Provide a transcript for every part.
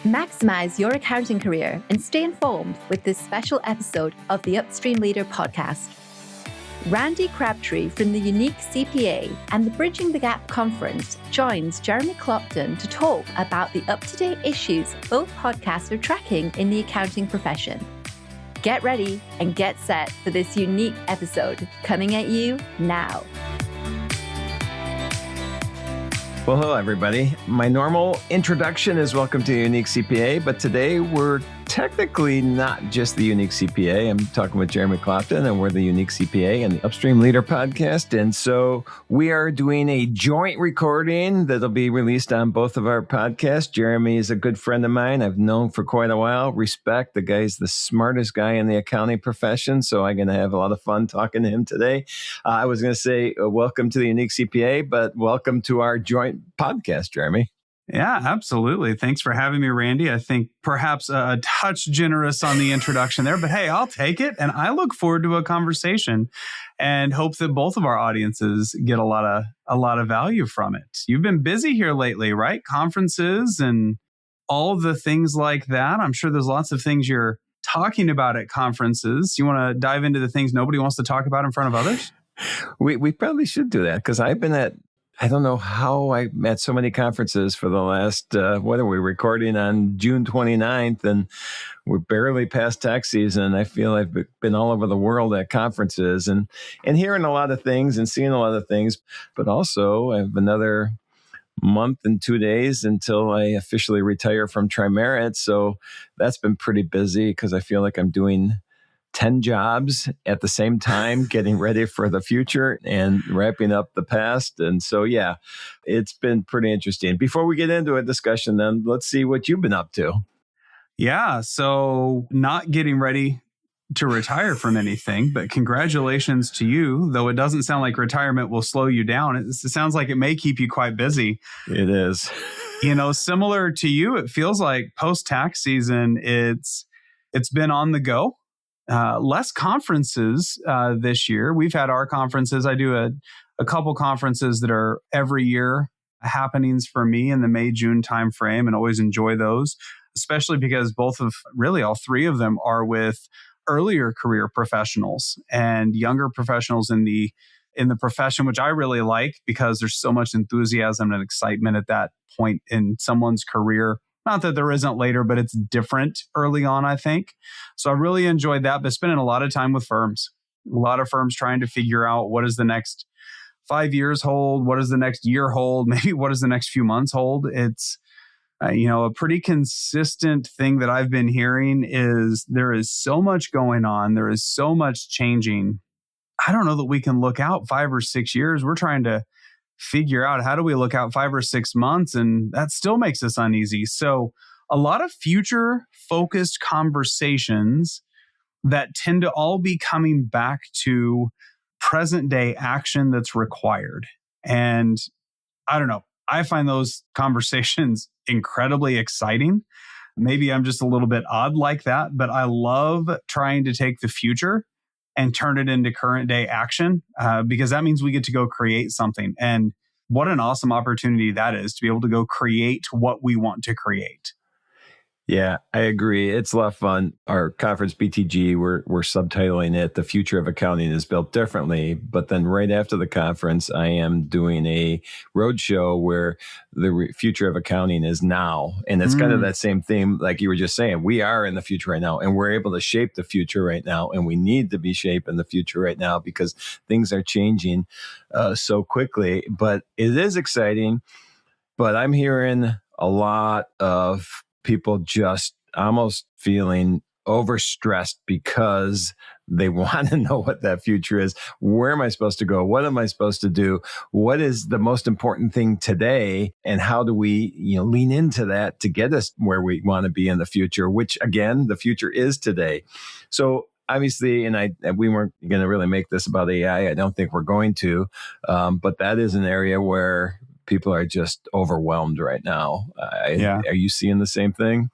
Maximize your accounting career and stay informed with this special episode of the Upstream Leader podcast. Randy Crabtree from the Unique CPA and the Bridging the Gap Conference joins Jeremy Clopton to talk about the up-to-date issues both podcasts are tracking in the accounting profession. Get ready and get set for this unique episode coming at you now. Well, hello, everybody. My normal introduction is welcome to Unique CPA, but today we're technically not just the Unique CPA. I'm talking with Jeremy Clopton, and we're the Unique CPA and the Upstream Leader podcast. And so we are doing a joint recording that'll be released on both of our podcasts. Jeremy is a good friend of mine. I've known for quite a while. Respect. The guy's the smartest guy in the accounting profession. So I'm going to have a lot of fun talking to him today. I was going to say welcome to the Unique CPA, but welcome to our joint podcast, Jeremy. Yeah, absolutely. Thanks for having me, Randy. I think perhaps a touch generous on the introduction there, but hey, I'll take it. And I look forward to a conversation and hope that both of our audiences get a lot of value from it. You've been busy here lately, right? Conferences and all the things like that. I'm sure there's lots of things you're talking about at conferences. You want to dive into the things nobody wants to talk about in front of others? We probably should do that because I've been I don't know how I'm at so many conferences for the last, what are we recording on June 29th? And we're barely past tax season. I feel I've been all over the world at conferences and hearing a lot of things and seeing a lot of things. But also I have another month and 2 days until I officially retire from Trimerit. So that's been pretty busy because I feel like I'm doing 10 jobs at the same time, getting ready for the future and wrapping up the past. And so, yeah, it's been pretty interesting. Before we get into a discussion, then let's see what you've been up to. Yeah. So not getting ready to retire from anything, but congratulations to you, though it doesn't sound like retirement will slow you down. It sounds like it may keep you quite busy. It is. Similar to you, it feels like post-tax season, it's been on the go. Less conferences this year. We've had our conferences. I do a couple conferences that are every year happenings for me in the May-June timeframe and always enjoy those, especially because all three of them are with earlier career professionals and younger professionals in the profession, which I really like because there's so much enthusiasm and excitement at that point in someone's career. Not that there isn't later, but it's different early on, I think. So I really enjoyed that, but spending a lot of time with firms. A lot of firms trying to figure out what does the next 5 years hold? What does the next year hold? Maybe what does the next few months hold? It's, a pretty consistent thing that I've been hearing is there is so much going on. There is so much changing. I don't know that we can look out 5 or 6 years. We're trying to figure out how do we look out 5 or 6 months, and that still makes us uneasy. So a lot of future focused conversations that tend to all be coming back to present day action that's required. And I don't know, I find those conversations incredibly exciting. Maybe I'm just a little bit odd like that, but I love trying to take the future and turn it into current day action because that means we get to go create something. And what an awesome opportunity that is to be able to go create what we want to create. Yeah, I agree. It's a lot of fun. Our conference, BTG, we're subtitling it, The Future of Accounting is Built Differently. But then right after the conference, I am doing a roadshow where the future of accounting is now. And it's kind of that same theme, like you were just saying. We are in the future right now, and we're able to shape the future right now. And we need to be shaping the future right now because things are changing so quickly. But it is exciting. But I'm hearing a lot of people just almost feeling overstressed because they want to know what that future is. Where am I supposed to go? What am I supposed to do? What is the most important thing today? And how do we, lean into that to get us where we want to be in the future, which again, the future is today. So obviously, and we weren't going to really make this about AI. I don't think we're going to, but that is an area where people are just overwhelmed right now. Are you seeing the same thing?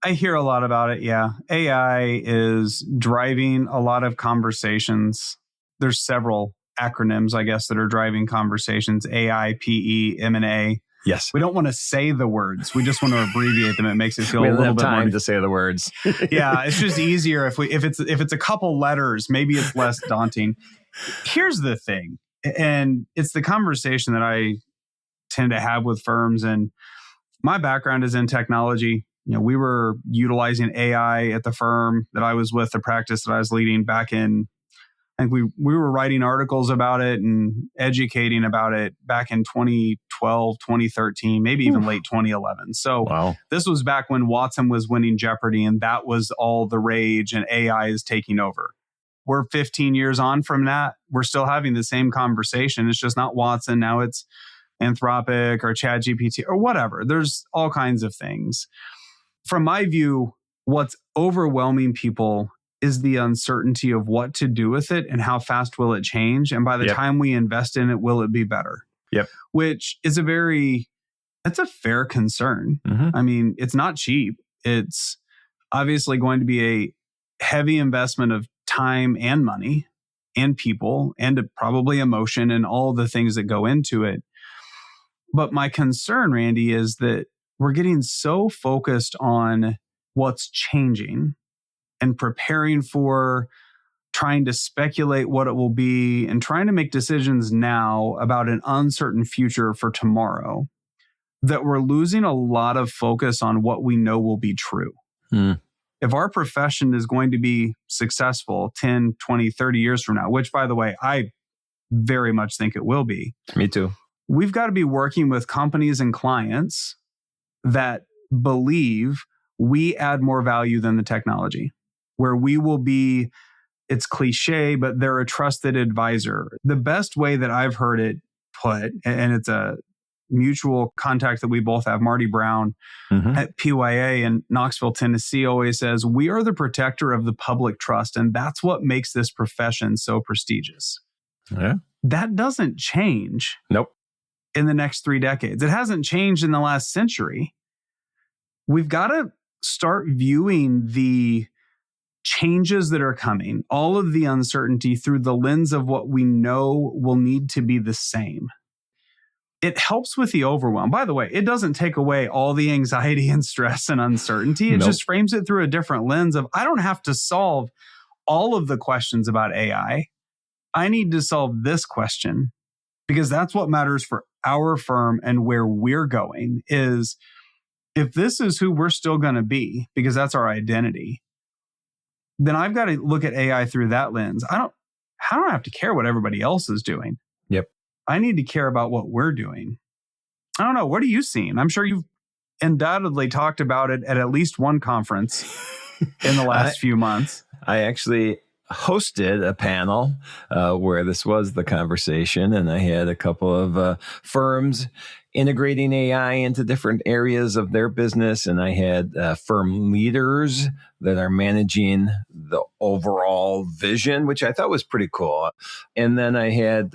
I hear a lot about it. Yeah. AI is driving a lot of conversations. There's several acronyms, I guess, that are driving conversations: AI, PE, M&A. Yes. We don't want to say the words. We just want to abbreviate them. It makes it feel We a don't little have bit time more to say the words. Yeah, it's just easier if it's a couple letters, maybe it's less daunting. Here's the thing, and it's the conversation that I tend to have with firms, and my background is in technology. We were utilizing AI at the firm that I was with, the practice that I was leading back in, I think we were writing articles about it and educating about it back in 2012, 2013, maybe even late 2011. So This was back when Watson was winning Jeopardy, and that was all the rage, and AI is taking over. We're 15 years on from that. We're still having the same conversation. It's just not Watson. Now it's Anthropic or ChatGPT or whatever. There's all kinds of things. From my view, what's overwhelming people is the uncertainty of what to do with it and how fast will it change. And by the time we invest in it, will it be better? Yep. Which is that's a fair concern. I mean, it's not cheap. It's obviously going to be a heavy investment of time and money and people and probably emotion and all the things that go into it. But my concern, Randy, is that we're getting so focused on what's changing and preparing for trying to speculate what it will be and trying to make decisions now about an uncertain future for tomorrow, that we're losing a lot of focus on what we know will be true. If our profession is going to be successful 10, 20, 30 years from now, which, by the way, I very much think it will be. Me too. We've got to be working with companies and clients that believe we add more value than the technology, where we will be, it's cliche, but they're a trusted advisor. The best way that I've heard it put, and it's a mutual contact that we both have, Marty Brown at PYA in Knoxville, Tennessee, always says, we are the protector of the public trust. And that's what makes this profession so prestigious. Yeah. That doesn't change. Nope. In the next 3 decades. It hasn't changed in the last century. We've got to start viewing the changes that are coming, all of the uncertainty, through the lens of what we know will need to be the same. It helps with the overwhelm. By the way, it doesn't take away all the anxiety and stress and uncertainty. It just frames it through a different lens of, I don't have to solve all of the questions about AI. I need to solve this question, because that's what matters for our firm and where we're going. Is if this is who we're still going to be, because that's our identity, then I've got to look at AI through that lens. I don't have to care what everybody else is doing. Yep. I need to care about what we're doing. I don't know. What are you seeing? I'm sure you've undoubtedly talked about it at least one conference in the last few months. I actually hosted a panel where this was the conversation, and I had a couple of firms integrating AI into different areas of their business, and I had firm leaders that are managing the overall vision, which I thought was pretty cool. And then I had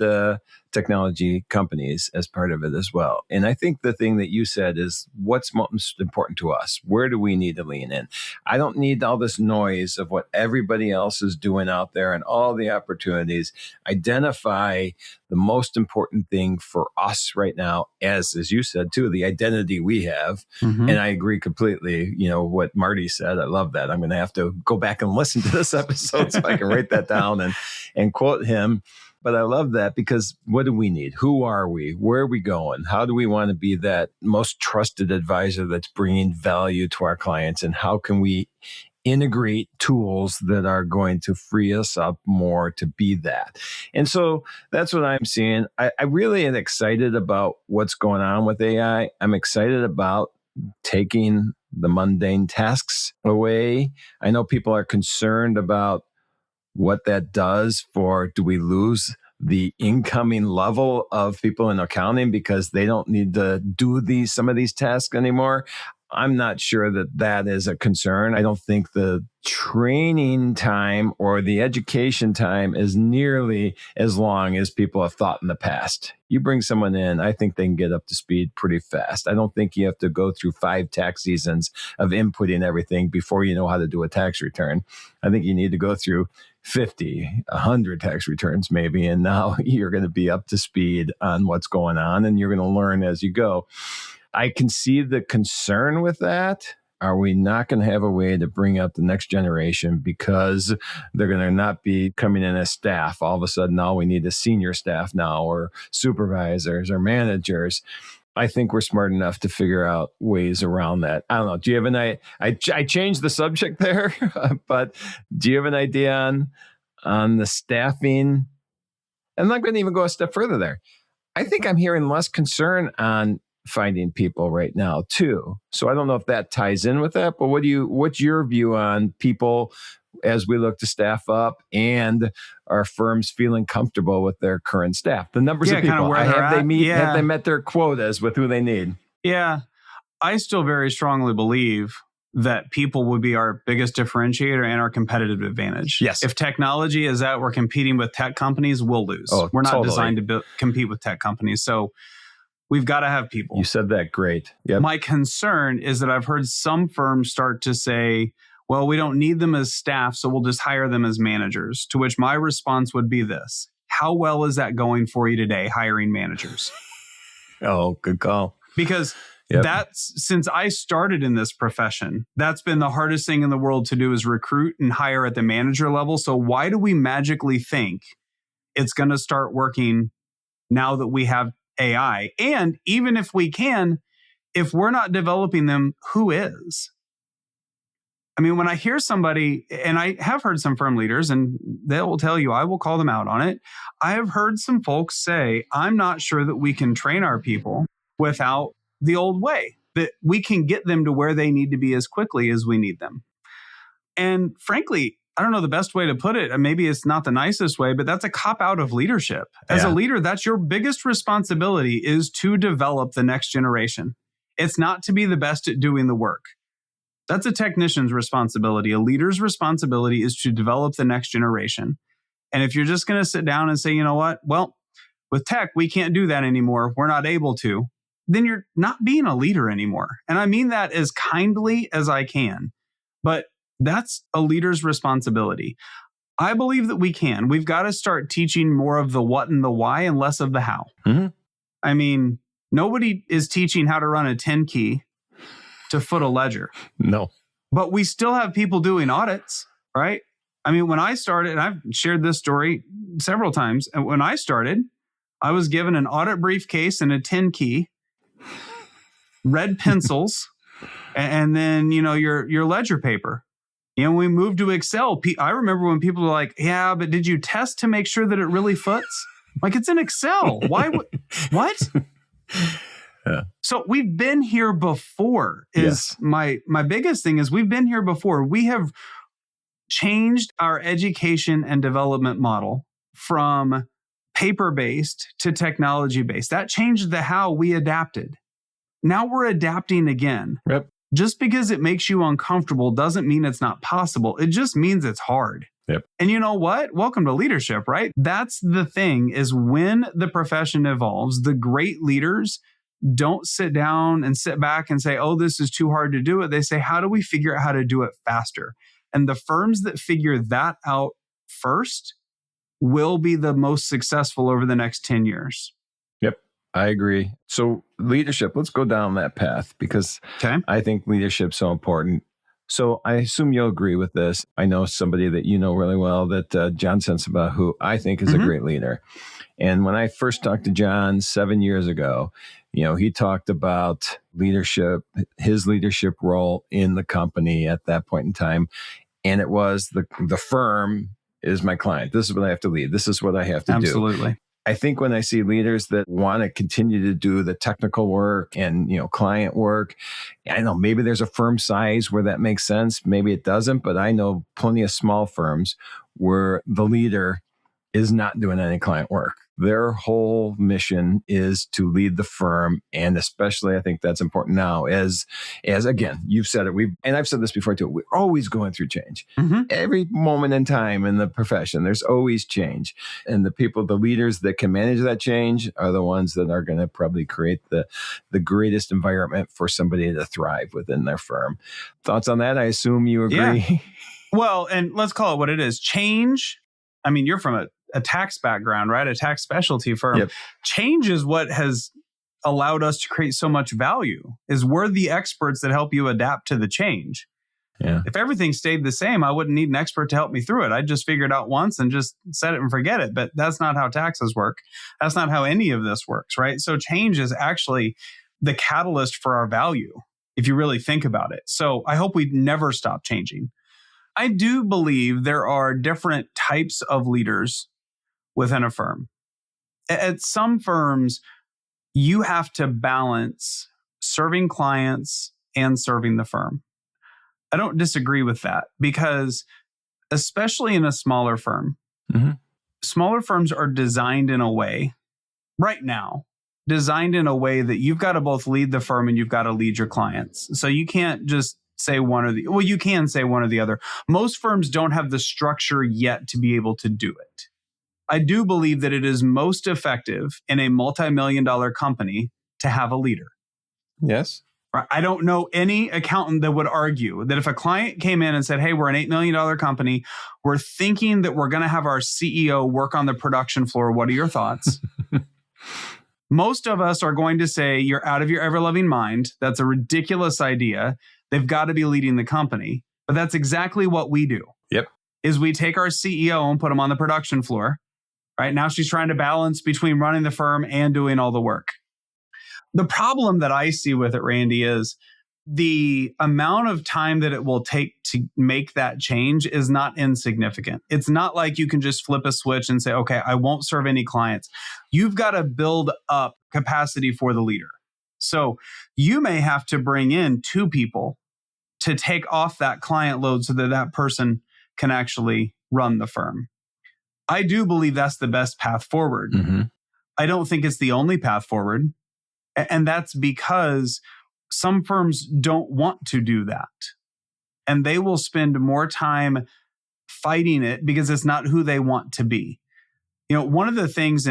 technology companies as part of it as well. And I think the thing that you said is, what's most important to us? Where do we need to lean in? I don't need all this noise of what everybody else is doing out there and all the opportunities. Identify the most important thing for us right now, as you said too, the identity we have. And I agree completely. What Marty said, I love that. I'm going to have to go back and listen to this episode so I can write that down and quote him. But I love that, because what do we need? Who are we? Where are we going? How do we want to be that most trusted advisor that's bringing value to our clients? And how can we integrate tools that are going to free us up more to be that? And so that's what I'm seeing. I really am excited about what's going on with AI. I'm excited about taking the mundane tasks away. I know people are concerned about what that does for, do we lose the incoming level of people in accounting because they don't need to do some of these tasks anymore? I'm not sure that that is a concern. I don't think the training time or the education time is nearly as long as people have thought in the past. You bring someone in, I think they can get up to speed pretty fast. I don't think you have to go through 5 tax seasons of inputting everything before you know how to do a tax return. I think you need to go through 50, 100 tax returns maybe, and now you're going to be up to speed on what's going on, and you're going to learn as you go. I can see the concern with that. Are we not going to have a way to bring up the next generation because they're going to not be coming in as staff? All of a sudden, now we need a senior staff now, or supervisors or managers. I think we're smart enough to figure out ways around that. I don't know. Do you have an idea? I changed the subject there, but do you have an idea on the staffing? And I'm going to even go a step further there. I think I'm hearing less concern on finding people right now too. So I don't know if that ties in with that, but what's your view on people as we look to staff up and our firms feeling comfortable with their current staff? The numbers of people, have they met their quotas with who they need? Yeah. I still very strongly believe that people would be our biggest differentiator and our competitive advantage. Yes. If technology is that we're competing with tech companies, we'll lose. We're not designed to compete with tech companies. So we've got to have people. You said that great. Yep. My concern is that I've heard some firms start to say, well, we don't need them as staff, so we'll just hire them as managers. To which my response would be this: how well is that going for you today, hiring managers? Oh, good call. Because that's, since I started in this profession, that's been the hardest thing in the world to do, is recruit and hire at the manager level. So why do we magically think it's going to start working now that we have AI? And even if we can, if we're not developing them, who is? I mean, when I hear somebody, and I have heard some firm leaders, and they will tell you, I will call them out on it. I have heard some folks say, I'm not sure that we can train our people without the old way, that we can get them to where they need to be as quickly as we need them. And frankly, I don't know the best way to put it. Maybe it's not the nicest way, but that's a cop out of leadership. As a leader, that's your biggest responsibility, is to develop the next generation. It's not to be the best at doing the work. That's a technician's responsibility. A leader's responsibility is to develop the next generation. And if you're just going to sit down and say, you know what, well, with tech, we can't do that anymore, we're not able to, then you're not being a leader anymore. And I mean that as kindly as I can. But that's a leader's responsibility. I believe that we can. We've got to start teaching more of the what and the why and less of the how. Mm-hmm. I mean, nobody is teaching how to run a 10 key to foot a ledger. No. But we still have people doing audits, right? I mean, when I started, and I've shared this story several times, and when I started, I was given an audit briefcase and a 10 key, red pencils, and then, your ledger paper. We moved to Excel. I remember when people were like, yeah, but did you test to make sure that it really foots? Like, it's in Excel. Why? What? Yeah. So we've been here before my biggest thing is we've been here before. We have changed our education and development model from paper-based to technology-based. That changed the how we adapted. Now we're adapting again. Yep. Just because it makes you uncomfortable doesn't mean it's not possible. It just means it's hard. Yep. And you know what? Welcome to leadership, right? That's the thing, is when the profession evolves, the great leaders don't sit down and sit back and say, oh, this is too hard to do it. They say, how do we figure out how to do it faster? And the firms that figure that out first will be the most successful over the next 10 years. Yep, I agree. So leadership, let's go down that path, because I think leadership's so important. So I assume you'll agree with this. I know somebody that you know really well, that John Sensabaugh, who I think is a great leader. And when I first talked to John 7 years ago, he talked about leadership, his leadership role in the company at that point in time. And it was the firm is my client. This is what I have to lead. This is what I have to do. Absolutely. I think when I see leaders that want to continue to do the technical work and, client work, I know maybe there's a firm size where that makes sense. Maybe it doesn't, but I know plenty of small firms where the leader is not doing any client work. Their whole mission is to lead the firm. And especially, I think that's important now as again, you've said it, and I've said this before too, we're always going through change. Every moment in time in the profession, there's always change. And the leaders that can manage that change are the ones that are going to probably create the greatest environment for somebody to thrive within their firm. Thoughts on that? I assume you agree. Yeah. Well, and let's call it what it is. Change. I mean, you're from a tax background, right? A tax specialty firm. Yep. Change is what has allowed us to create so much value, is we're the experts that help you adapt to the change. Yeah. If everything stayed the same, I wouldn't need an expert to help me through it. I'd just figure it out once and just set it and forget it. But that's not how taxes work. That's not how any of this works, right? So change is actually the catalyst for our value, if you really think about it. So I hope we never stop changing. I do believe there are different types of leaders within a firm. At some firms, you have to balance serving clients and serving the firm. I don't disagree with that because, especially in a smaller firm, smaller firms are designed in a way, right now, that you've got to both lead the firm and you've got to lead your clients. So you can't just say one or the, well, you can say one or the other. Most firms don't have the structure yet to be able to do it. I do believe that it is most effective in a multi-million-dollar company to have a leader. Yes. I don't know any accountant that would argue that if a client came in and said, hey, we're an $8 million company, we're thinking that we're going to have our CEO work on the production floor. What are your thoughts? Most of us are going to say, you're out of your ever-loving mind. That's a ridiculous idea. They've got to be leading the company. But that's exactly what we do. Yep. Is we take our CEO and put him on the production floor. Right now, she's trying to balance between running the firm and doing all the work. The problem that I see with it, Randy, is the amount of time that it will take to make that change is not insignificant. It's not like you can just flip a switch and say, okay, I won't serve any clients. You've got to build up capacity for the leader. So you may have to bring in 2 people to take off that client load so that that person can actually run the firm. I do believe that's the best path forward. I don't think it's the only path forward. And that's because some firms don't want to do that. And they will spend more time fighting it because it's not who they want to be. You know, one of the things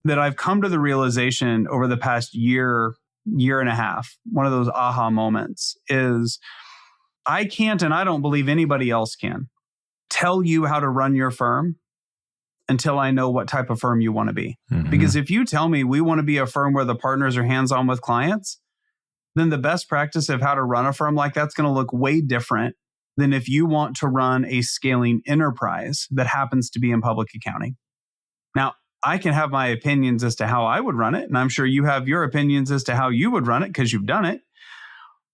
that I've come to the realization over the past year and a half, one of those aha moments is I can't, and I don't believe anybody else can, tell you how to run your firm until I know what type of firm you want to be. Because if you tell me we want to be a firm where the partners are hands-on with clients, then the best practice of how to run a firm like that's going to look way different than if you want to run a scaling enterprise that happens to be in public accounting. Now, I can have my opinions as to how I would run it, and I'm sure you have your opinions as to how you would run it because you've done it.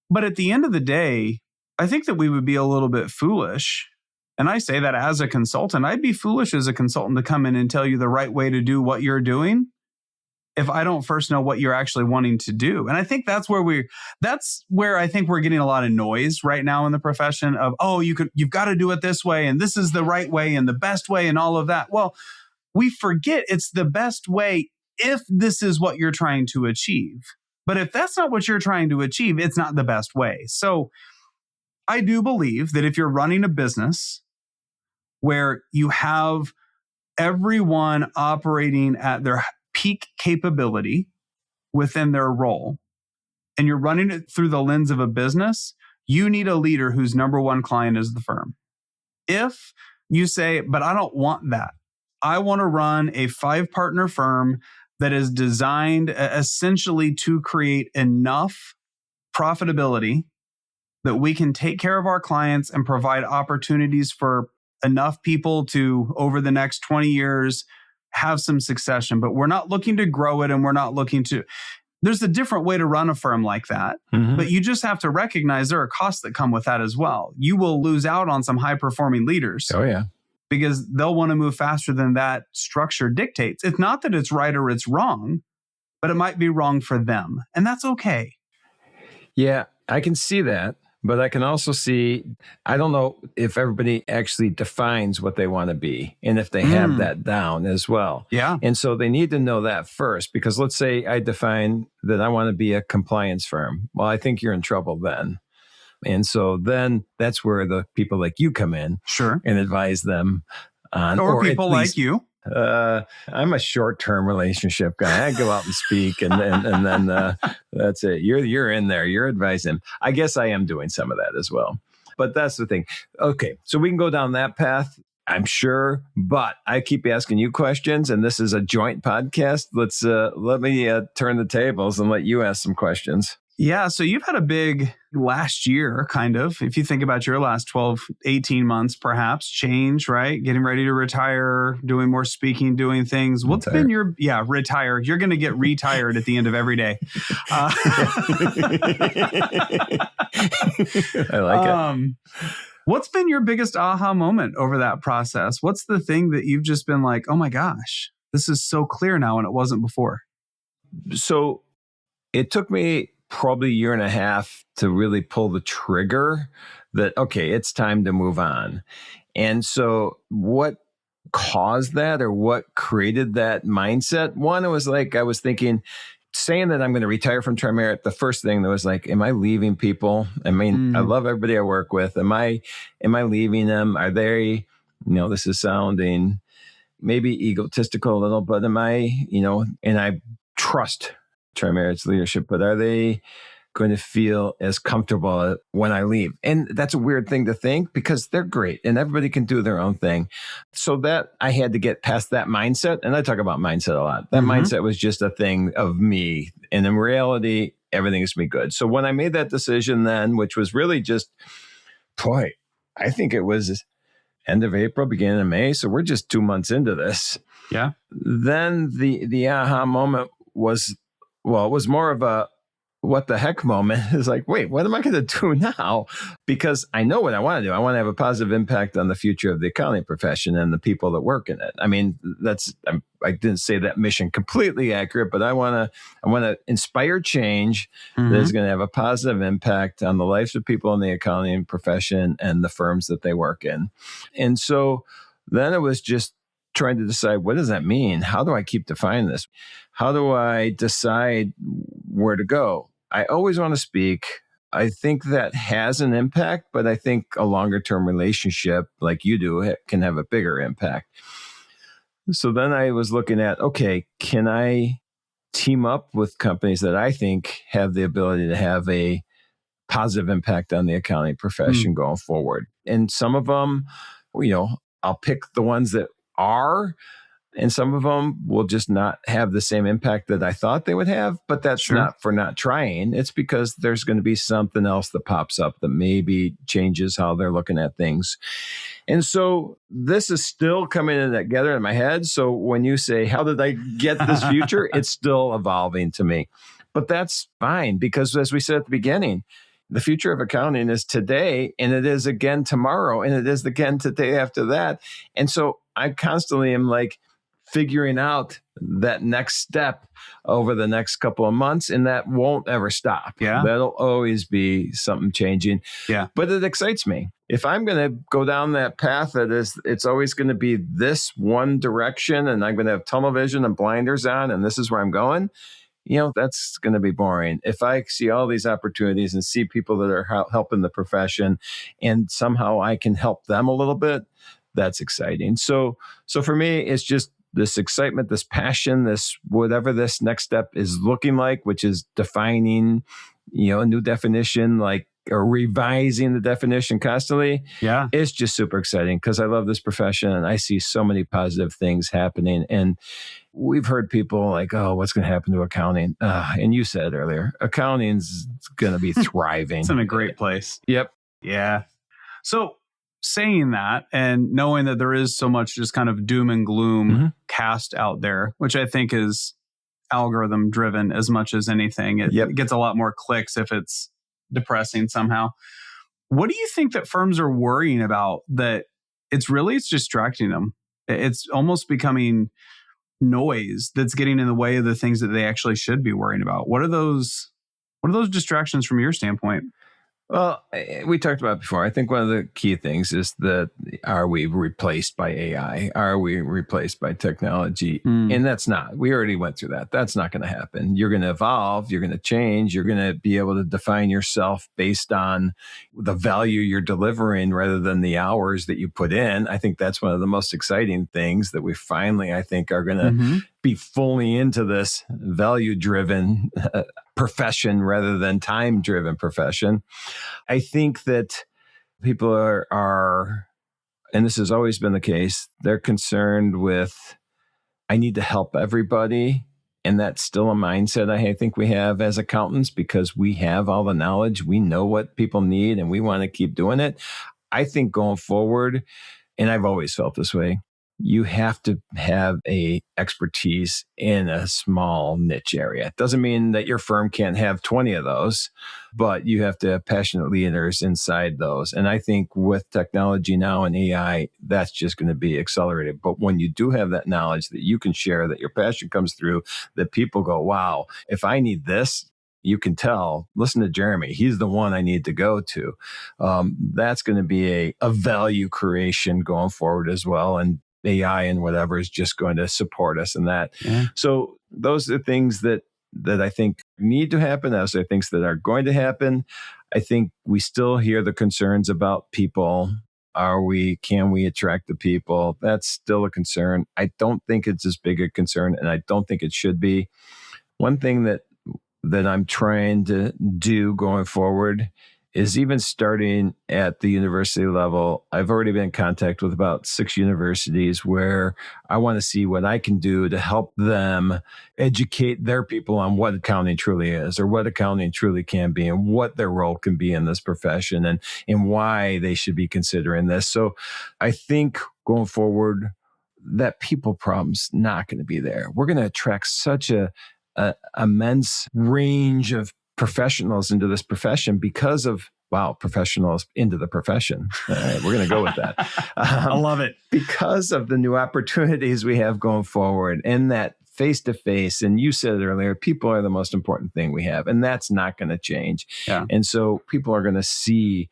But at the end of the day, I think that we would be a little bit foolish. And I say that as a consultant, I'd be foolish as a consultant to come in and tell you the right way to do what you're doing if I don't first know what you're actually wanting to do. And I think that's where I think we're getting a lot of noise right now in the profession of, oh, you've got to do it this way, and this is the right way and the best way and all of that. Well, we forget it's the best way if this is what you're trying to achieve. But if that's not what you're trying to achieve, it's not the best way. So I do believe that if you're running a business where you have everyone operating at their peak capability within their role, and you're running it through the lens of a business, you need a leader whose number one client is the firm. If you say, but I don't want that, I want to run a 5-partner firm that is designed essentially to create enough profitability that we can take care of our clients and provide opportunities for enough people to, over the next 20 years, have some succession. But we're not looking to grow it, and we're not looking to... There's a different way to run a firm like that. But you just have to recognize there are costs that come with that as well. You will lose out on some high-performing leaders. Oh, yeah. Because they'll want to move faster than that structure dictates. It's not that it's right or it's wrong, but it might be wrong for them. And that's okay. Yeah, I can see that. But I can also see, I don't know if everybody actually defines what they want to be and if they have that down as well. Yeah. And so they need to know that first, because let's say I define that I want to be a compliance firm. Well, I think you're in trouble then. And so then that's where the people like you come in. Sure. And advise them on, or people like you. I'm a short-term relationship guy. I go out and speak, and then that's it. You're in there. You're advising. I guess I am doing some of that as well. But that's the thing. Okay, so we can go down that path, I'm sure. But I keep asking you questions, and this is a joint podcast. Let me turn the tables and let you ask some questions. Yeah. So you've had a big last year, kind of, if you think about your last 12, 18 months, perhaps change, right? Getting ready to retire, doing more speaking, doing things. What's been retire. You're going to get retired at the end of every day. I like it. What's been your biggest aha moment over that process? What's the thing that you've just been like, oh my gosh, this is so clear now and it wasn't before? So it took me probably a year and a half to really pull the trigger that, okay, it's time to move on. And so what caused that, or what created that mindset? One, it was like, I was thinking, saying that I'm going to retire from Tri-Merit, the first thing that was like, am I leaving people? I mean, I love everybody I work with. Am I leaving them? Are they, this is sounding maybe egotistical a little, but am I, and I trust Tri-Merit's leadership, but are they going to feel as comfortable when I leave? And that's a weird thing to think, because they're great and everybody can do their own thing. So that I had to get past that mindset. And I talk about mindset a lot. That mindset was just a thing of me. And in reality, everything is me good. So when I made that decision then, which was really just, I think it was end of April, beginning of May. So we're just 2 months into this. Yeah. Then the aha moment was, it was more of a what the heck moment. It's like, wait, what am I going to do now? Because I know what I want to do. I want to have a positive impact on the future of the accounting profession and the people that work in it. I mean, I didn't say that mission completely accurate, but I want to inspire change that is going to have a positive impact on the lives of people in the accounting profession and the firms that they work in. And so then it was just trying to decide, what does that mean? How do I keep defining this? How do I decide where to go? I always want to speak. I think that has an impact, but I think a longer term relationship like you do can have a bigger impact. So then I was looking at, okay, can I team up with companies that I think have the ability to have a positive impact on the accounting profession going forward? And some of them, I'll pick the ones that are, and some of them will just not have the same impact that I thought they would have. But that's not for not trying. It's because there's going to be something else that pops up that maybe changes how they're looking at things. And so this is still coming together in my head. So when you say, how did I get this future? It's still evolving to me. But that's fine, because as we said at the beginning, the future of accounting is today, and it is again tomorrow, and it is again the day after that. And so I constantly am like figuring out that next step over the next couple of months, and that won't ever stop. Yeah. That'll always be something changing. Yeah. But it excites me. If I'm going to go down that path, it's always going to be this one direction, and I'm going to have tunnel vision and blinders on, and this is where I'm going. That's going to be boring. If I see all these opportunities and see people that are helping the profession, and somehow I can help them a little bit, that's exciting. So for me, it's just this excitement, this passion, this whatever this next step is looking like, which is defining, a new definition, or revising the definition constantly. Yeah. It's just super exciting because I love this profession and I see so many positive things happening. And we've heard people like, oh, what's going to happen to accounting? And you said earlier, accounting's going to be thriving. It's in a great place. Yep. Yeah. So saying that, and knowing that there is so much just kind of doom and gloom cast out there, which I think is algorithm driven as much as anything. It gets a lot more clicks if it's depressing somehow. What do you think that firms are worrying about that it's distracting them? It's almost becoming noise that's getting in the way of the things that they actually should be worrying about. What are those distractions from your standpoint? Well, we talked about it before. I think one of the key things is that are we replaced by AI? Are we replaced by technology? And that's not. We already went through that. That's not going to happen. You're going to evolve. You're going to change. You're going to be able to define yourself based on the value you're delivering rather than the hours that you put in. I think that's one of the most exciting things that we finally, I think, are going to be fully into this value-driven profession rather than time-driven profession. I think that people are, and this has always been the case, they're concerned with, I need to help everybody. And that's still a mindset I think we have as accountants because we have all the knowledge. We know what people need and we want to keep doing it. I think going forward, and I've always felt this way, you have to have a expertise in a small niche area. It doesn't mean that your firm can't have 20 of those, but you have to have passionate leaders inside those. And I think with technology now and AI, that's just going to be accelerated. But when you do have that knowledge that you can share, that your passion comes through, that people go, wow, if I need this, you can tell, listen to Jeremy, he's the one I need to go to. That's going to be a value creation going forward as well. And AI and whatever is just going to support us in that. Yeah. So those are things that I think need to happen. Those are things that are going to happen. I think we still hear the concerns about people. Can we attract the people? That's still a concern. I don't think it's as big a concern, and I don't think it should be. One thing that I'm trying to do going forward is even starting at the university level. I've already been in contact with about 6 universities where I want to see what I can do to help them educate their people on what accounting truly is or what accounting truly can be and what their role can be in this profession and why they should be considering this. So I think going forward, that people problem's not going to be there. We're going to attract such a immense range of professionals into this profession because of, professionals into the profession. All right, we're going to go with that. I love it. Because of the new opportunities we have going forward and that face-to-face, and you said it earlier, people are the most important thing we have, and that's not going to change. Yeah. And so people are going to see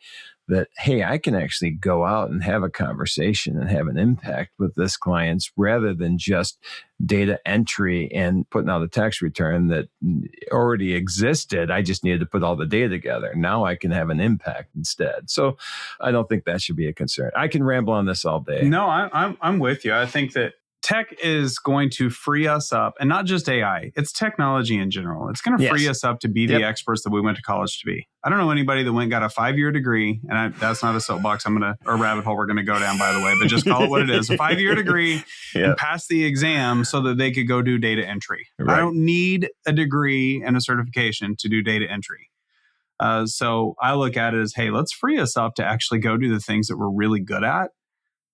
that, hey, I can actually go out and have a conversation and have an impact with this clients rather than just data entry and putting out a tax return that already existed. I just needed to put all the data together. Now I can have an impact instead. So I don't think that should be a concern. I can ramble on this all day. No, I'm with you. I think that tech is going to free us up, and not just AI, it's technology in general. It's going to free us up to be the experts that we went to college to be. I don't know anybody that went and got a 5-year degree, and that's not a soapbox or rabbit hole we're going to go down, by the way, but just call it what it is. A 5-year degree and pass the exam so that they could go do data entry. Right. I don't need a degree and a certification to do data entry. So I look at it as, hey, let's free us up to actually go do the things that we're really good at.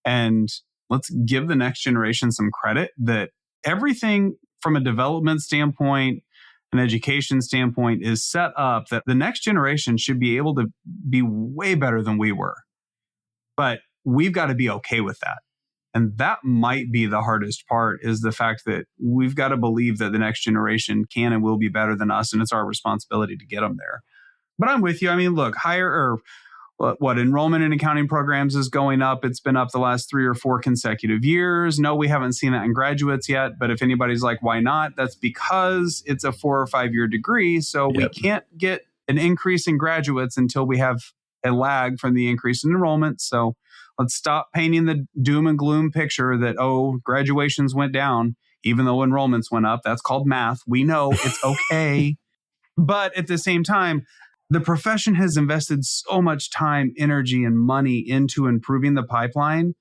And let's give the next generation some credit that everything from a development standpoint, an education standpoint is set up that the next generation should be able to be way better than we were. But we've got to be okay with that. And that might be the hardest part, is the fact that we've got to believe that the next generation can and will be better than us. And it's our responsibility to get them there. But I'm with you. I mean, look, enrollment in accounting programs is going up. It's been up the last 3 or 4 consecutive years. No, we haven't seen that in graduates yet. But if anybody's like, why not? That's because it's a 4 or 5 year degree. So we can't get an increase in graduates until we have a lag from the increase in enrollment. So let's stop painting the doom and gloom picture that, graduations went down, even though enrollments went up. That's called math. We know it's okay. But at the same time, the profession has invested so much time, energy, and money into improving the pipeline.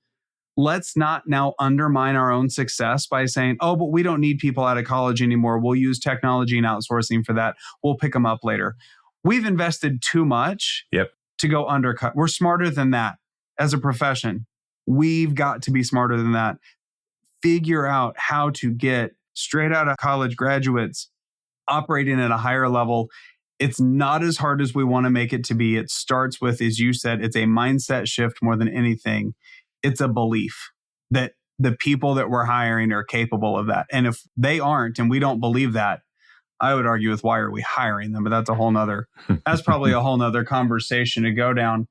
Let's not now undermine our own success by saying, but we don't need people out of college anymore. We'll use technology and outsourcing for that. We'll pick them up later. We've invested too much to go undercut. We're smarter than that as a profession. We've got to be smarter than that. Figure out how to get straight out of college graduates operating at a higher level. It's not as hard as we want to make it to be. It starts with, as you said, it's a mindset shift more than anything. It's a belief that the people that we're hiring are capable of that. And if they aren't, and we don't believe that, I would argue with why are we hiring them, but that's probably a whole nother conversation to go down.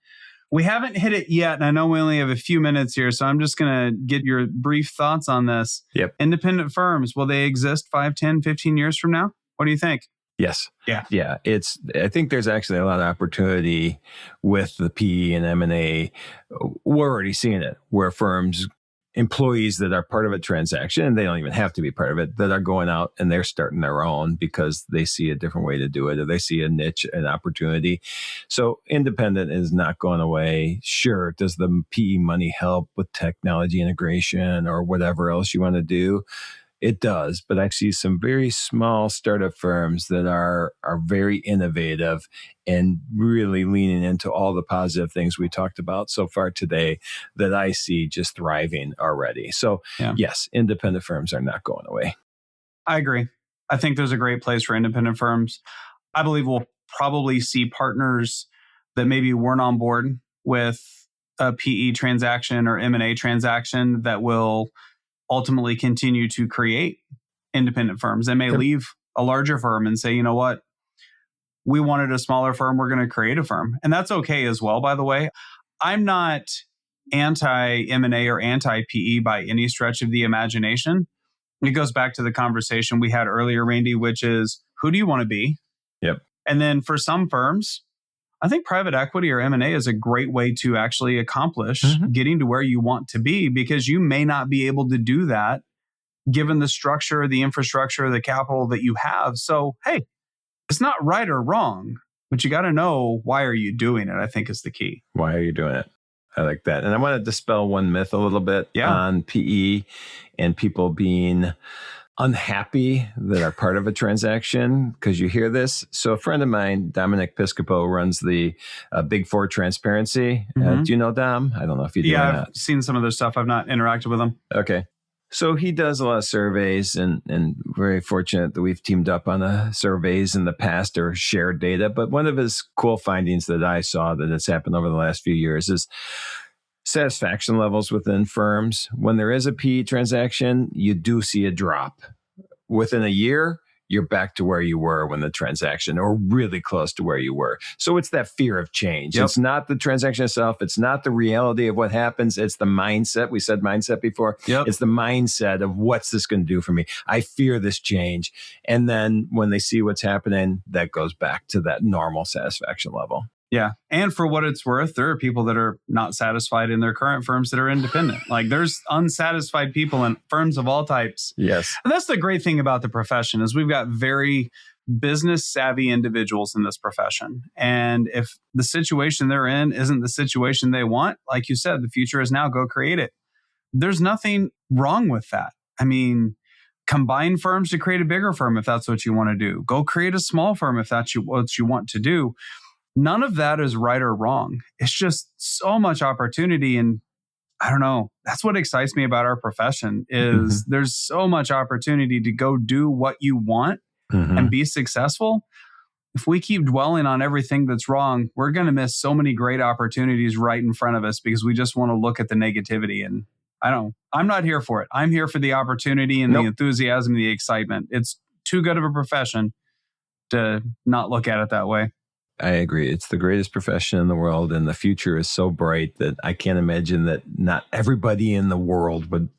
We haven't hit it yet, and I know we only have a few minutes here, so I'm just going to get your brief thoughts on this. Yep. Independent firms, will they exist 5, 10, 15 years from now? What do you think? Yes. Yeah. Yeah. I think there's actually a lot of opportunity with the PE and M&A. We're already seeing it where employees that are part of a transaction, and they don't even have to be part of it, that are going out and they're starting their own because they see a different way to do it, or they see a niche, an opportunity. So independent is not going away. Sure, does the PE money help with technology integration or whatever else you want to do? It does, but I see some very small startup firms that are very innovative and really leaning into all the positive things we talked about so far today that I see just thriving already. So yes, independent firms are not going away. I agree. I think there's a great place for independent firms. I believe we'll probably see partners that maybe weren't on board with a PE transaction or M&A transaction that will ultimately continue to create independent firms. They may leave a larger firm and say, you know what, we wanted a smaller firm, we're going to create a firm. And that's okay as well, by the way. I'm not anti-M&A or anti-PE by any stretch of the imagination. It goes back to the conversation we had earlier, Randy, which is, who do you want to be? Yep. And then for some firms, I think private equity or M&A is a great way to actually accomplish getting to where you want to be, because you may not be able to do that given the structure, the infrastructure, the capital that you have. So, hey, it's not right or wrong, but you got to know, why are you doing it, I think is the key. Why are you doing it? I like that. And I want to dispel one myth a little bit on PE and people being unhappy that are part of a transaction, because you hear this. So a friend of mine, Dominic Piscopo, runs the Big Four Transparency. Do you know Dom? I don't know if you do. Yeah, I've seen some of their stuff. I've not interacted with him. Okay. So he does a lot of surveys, and very fortunate that we've teamed up on surveys in the past or shared data. But one of his cool findings that I saw that has happened over the last few years is satisfaction levels within firms. When there is a PE transaction, you do see a drop. Within a year, you're back to where you were when the transaction, or really close to where you were. So it's that fear of change. Yep. It's not the transaction itself. It's not the reality of what happens. It's the mindset. We said mindset before. Yep. It's the mindset of, what's this going to do for me? I fear this change. And then when they see what's happening, that goes back to that normal satisfaction level. Yeah. And for what it's worth, there are people that are not satisfied in their current firms that are independent. Like, there's unsatisfied people in firms of all types. Yes. And that's the great thing about the profession, is we've got very business savvy individuals in this profession. And if the situation they're in isn't the situation they want, like you said, the future is now, go create it. There's nothing wrong with that. I mean, combine firms to create a bigger firm if that's what you want to do. Go create a small firm if that's what you want to do. None of that is right or wrong. It's just so much opportunity. And I don't know, that's what excites me about our profession is there's so much opportunity to go do what you want and be successful. If we keep dwelling on everything that's wrong, we're going to miss so many great opportunities right in front of us because we just want to look at the negativity. And I'm not here for it. I'm here for the opportunity and the enthusiasm, the excitement. It's too good of a profession to not look at it that way. I agree. It's the greatest profession in the world, and the future is so bright that I can't imagine that not everybody in the world would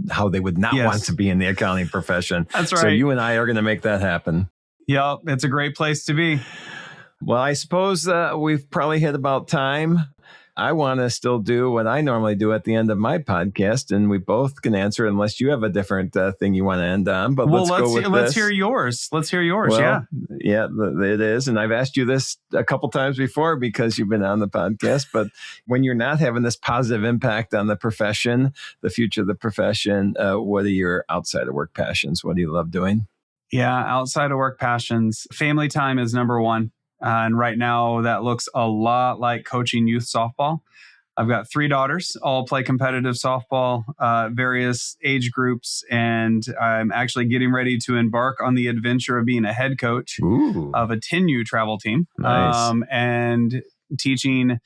not want to be in the accounting profession. That's right. So you and I are going to make that happen. Yeah, it's a great place to be. Well, I suppose we've probably hit about time. I want to still do what I normally do at the end of my podcast, and we both can answer unless you have a different thing you want to end on. But let's go with this. Let's hear yours. Well, yeah, it is. And I've asked you this a couple times before because you've been on the podcast. But when you're not having this positive impact on the profession, the future of the profession, what are your outside of work passions? What do you love doing? Yeah, outside of work passions, family time is number one. And right now that looks a lot like coaching youth softball. I've got 3 daughters, all play competitive softball, various age groups. And I'm actually getting ready to embark on the adventure of being a head coach of a 10U travel team. Nice. And teaching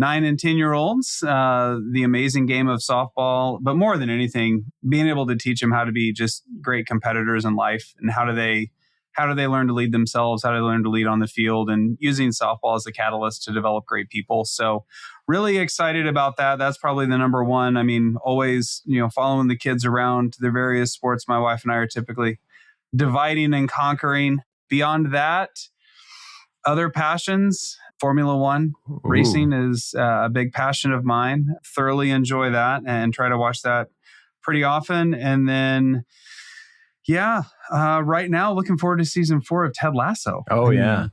9 and 10-year-olds the amazing game of softball. But more than anything, being able to teach them how to be just great competitors in life, and how do they how do they learn to lead themselves? How do they learn to lead on the field? And using softball as a catalyst to develop great people. So really excited about that. That's probably the number one. I mean, always, following the kids around to their various sports. My wife and I are typically dividing and conquering. Beyond that, other passions, Formula One racing is a big passion of mine. Thoroughly enjoy that and try to watch that pretty often. And then, right now, looking forward to season 4 of Ted Lasso. Oh, yeah.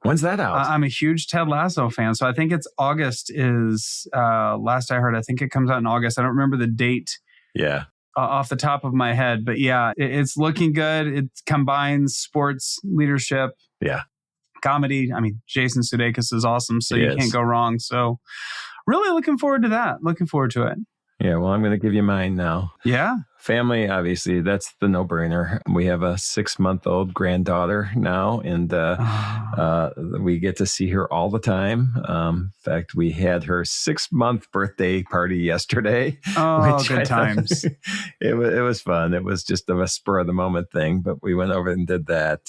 When's that out? I'm a huge Ted Lasso fan. So I think it's August is last I heard. I think it comes out in August. I don't remember the date. Yeah. Off the top of my head. But yeah, it's looking good. It combines sports, leadership, comedy. I mean, Jason Sudeikis is awesome, so you can't go wrong. So really looking forward to that. Looking forward to it. Yeah, well, I'm going to give you mine now. Yeah. Family, obviously, that's the no-brainer. We have a 6-month-old granddaughter now, and we get to see her all the time. In fact, we had her 6-month birthday party yesterday. Oh, good times. It was fun. It was just a spur-of-the-moment thing, but we went over and did that.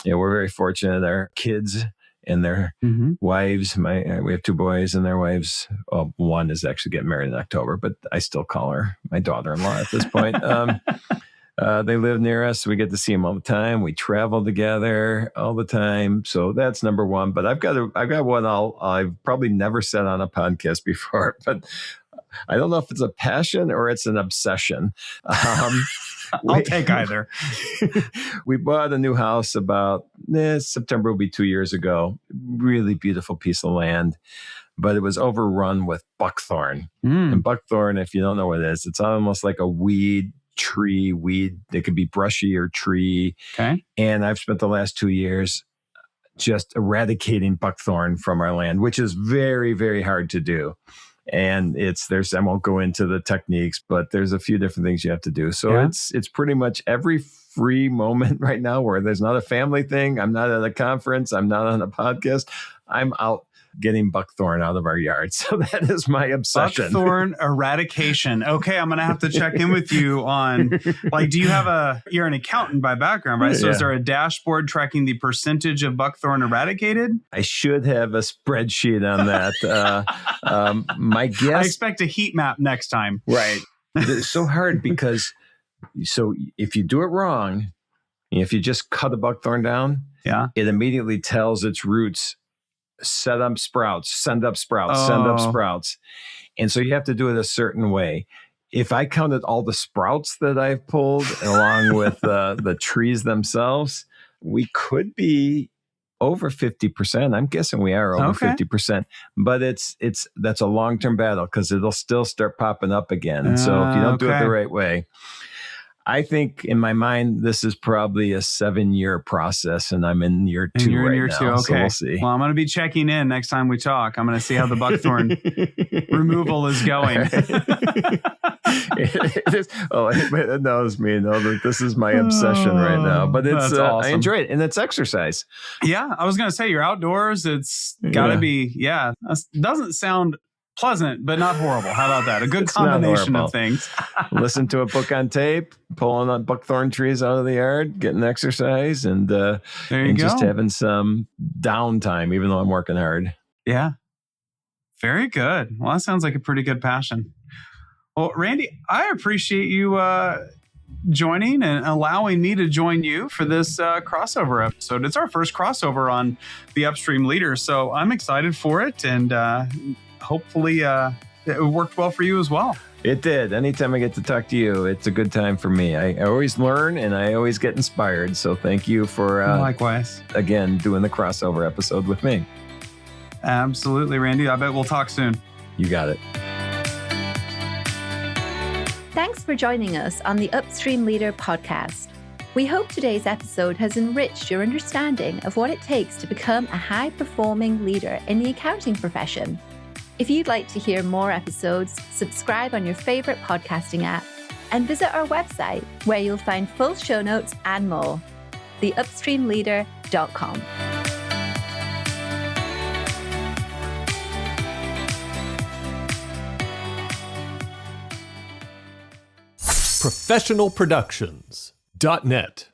We're very fortunate. Our kids and their wives, we have 2 boys and their wives. Well, one is actually getting married in October, but I still call her my daughter-in-law at this point. They live near us. So we get to see them all the time. We travel together all the time. So that's number one. But I've got one I've probably never said on a podcast before, but I don't know if it's a passion or it's an obsession. I'll take either. We bought a new house about September will be 2 years ago. Really beautiful piece of land, but it was overrun with buckthorn. And buckthorn, if you don't know what it is, it's almost like a weed. It could be brushy or tree. Okay. And I've spent the last 2 years just eradicating buckthorn from our land, which is very, very hard to do. And I won't go into the techniques, but there's a few different things you have to do. So it's pretty much every free moment right now where there's not a family thing. I'm not at a conference. I'm not on a podcast. I'm out getting buckthorn out of our yard. So that is my obsession. Buckthorn eradication. Okay, I'm going to have to check in with you on, do you have you're an accountant by background, right? So is there a dashboard tracking the percentage of buckthorn eradicated? I should have a spreadsheet on that. My guess... I expect a heat map next time. Right. It's so hard because if you do it wrong, if you just cut a buckthorn down, it immediately tells its roots, send up sprouts. And so you have to do it a certain way. If I counted all the sprouts that I've pulled along with the trees themselves, we could be over 50%. I'm guessing we are over 50%, but that's a long-term battle because it'll still start popping up again. And so if you don't do it the right way, I think in my mind, this is probably a 7-year process, and I'm in year 2 you're right in year now. 2. Okay. So we'll see. Well, I'm going to be checking in next time we talk. I'm going to see how the buckthorn removal is going. It knows me. This is my obsession right now. But it's awesome. I enjoy it, and it's exercise. Yeah, I was going to say you're outdoors. It's got to be. Yeah, it doesn't sound pleasant, but not horrible. How about that? A good combination of things. Listen to a book on tape, pulling on buckthorn trees out of the yard, getting exercise, and just having some downtime, even though I'm working hard. Yeah. Very good. Well, that sounds like a pretty good passion. Well, Randy, I appreciate you joining and allowing me to join you for this crossover episode. It's our first crossover on the Upstream Leader, so I'm excited for it, and hopefully it worked well for you as well. It did. Anytime I get to talk to you, it's a good time for me. I always learn and I always get inspired. So thank you for, likewise, again, doing the crossover episode with me. Absolutely, Randy. I bet we'll talk soon. You got it. Thanks for joining us on the Upstream Leader podcast. We hope today's episode has enriched your understanding of what it takes to become a high-performing leader in the accounting profession. If you'd like to hear more episodes, subscribe on your favorite podcasting app and visit our website where you'll find full show notes and more, theupstreamleader.com. professionalproductions.net